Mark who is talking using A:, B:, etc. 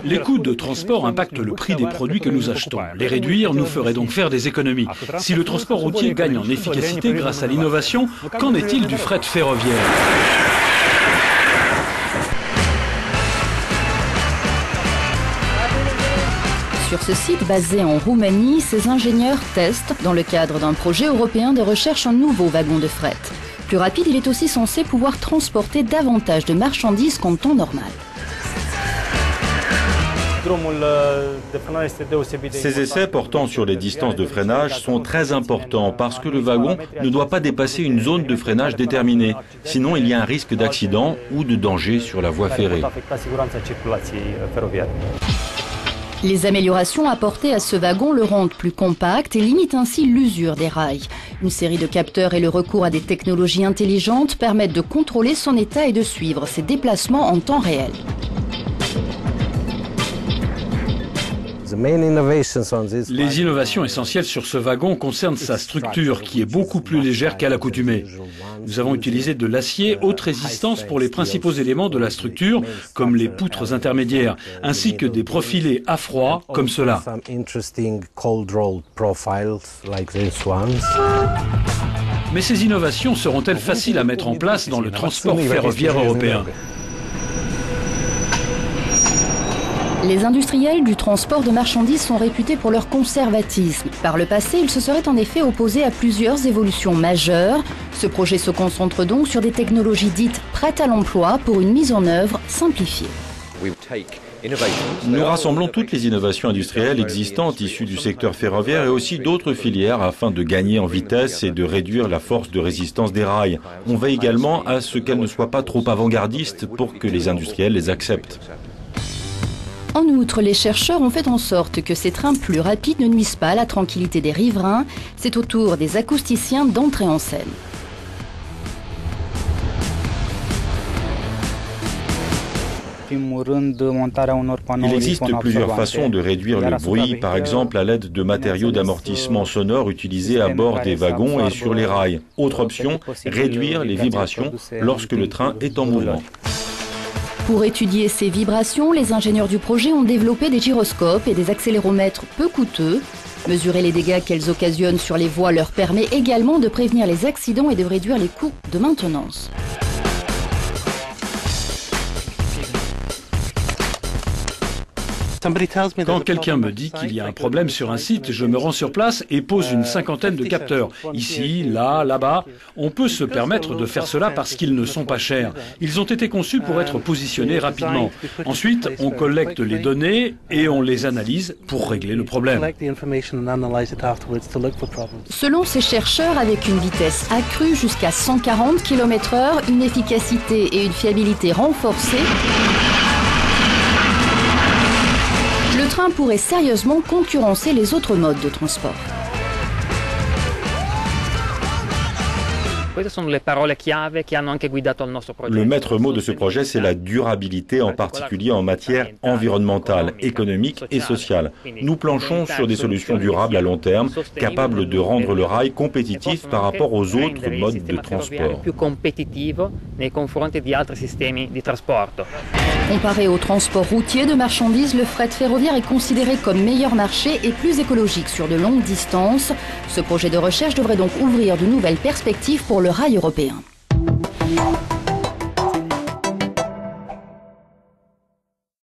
A: Les coûts de transport impactent le prix des produits que nous achetons. Les réduire nous ferait donc faire des économies. Si le transport routier gagne en efficacité grâce à l'innovation, qu'en est-il du fret ferroviaire ?
B: Sur ce site basé en Roumanie, ces ingénieurs testent, dans le cadre d'un projet européen de recherche, un nouveau wagon de fret. Plus rapide, il est aussi censé pouvoir transporter davantage de marchandises qu'en temps normal.
C: Ces essais portant sur les distances de freinage sont très importants parce que le wagon ne doit pas dépasser une zone de freinage déterminée. Sinon, il y a un risque d'accident ou de danger sur la voie ferrée.
B: Les améliorations apportées à ce wagon le rendent plus compact et limitent ainsi l'usure des rails. Une série de capteurs et le recours à des technologies intelligentes permettent de contrôler son état et de suivre ses déplacements en temps réel.
A: Les innovations essentielles sur ce wagon concernent sa structure, qui est beaucoup plus légère qu'à l'accoutumée. Nous avons utilisé de l'acier haute résistance pour les principaux éléments de la structure, comme les poutres intermédiaires, ainsi que des profilés à froid, comme cela. Mais ces innovations seront-elles faciles à mettre en place dans le transport ferroviaire européen ?
B: Les industriels du transport de marchandises sont réputés pour leur conservatisme. Par le passé, ils se seraient en effet opposés à plusieurs évolutions majeures. Ce projet se concentre donc sur des technologies dites prêtes à l'emploi pour une mise en œuvre simplifiée.
C: Nous rassemblons toutes les innovations industrielles existantes issues du secteur ferroviaire et aussi d'autres filières afin de gagner en vitesse et de réduire la force de résistance des rails. On veille également à ce qu'elles ne soient pas trop avant-gardistes pour que les industriels les acceptent.
B: En outre, les chercheurs ont fait en sorte que ces trains plus rapides ne nuisent pas à la tranquillité des riverains. C'est au tour des acousticiens d'entrer en scène.
C: Il existe plusieurs façons de réduire le bruit, par exemple à l'aide de matériaux d'amortissement sonore utilisés à bord des wagons et sur les rails. Autre option, réduire les vibrations lorsque le train est en mouvement.
B: Pour étudier ces vibrations, les ingénieurs du projet ont développé des gyroscopes et des accéléromètres peu coûteux. Mesurer les dégâts qu'elles occasionnent sur les voies leur permet également de prévenir les accidents et de réduire les coûts de maintenance.
A: Quand quelqu'un me dit qu'il y a un problème sur un site, je me rends sur place et pose une cinquantaine de capteurs. Ici, là, là-bas. On peut se permettre de faire cela parce qu'ils ne sont pas chers. Ils ont été conçus pour être positionnés rapidement. Ensuite, on collecte les données et on les analyse pour régler le problème.
B: Selon ces chercheurs, avec une vitesse accrue jusqu'à 140 km/h, une efficacité et une fiabilité renforcées, le train pourrait sérieusement concurrencer les autres modes de transport.
C: Le maître mot de ce projet, c'est la durabilité, en particulier en matière environnementale, économique et sociale. Nous planchons sur des solutions durables à long terme, capables de rendre le rail compétitif par rapport aux autres modes de transport.
B: Comparé au transport routier de marchandises, le fret ferroviaire est considéré comme meilleur marché et plus écologique sur de longues distances. Ce projet de recherche devrait donc ouvrir de nouvelles perspectives pour le rail européen.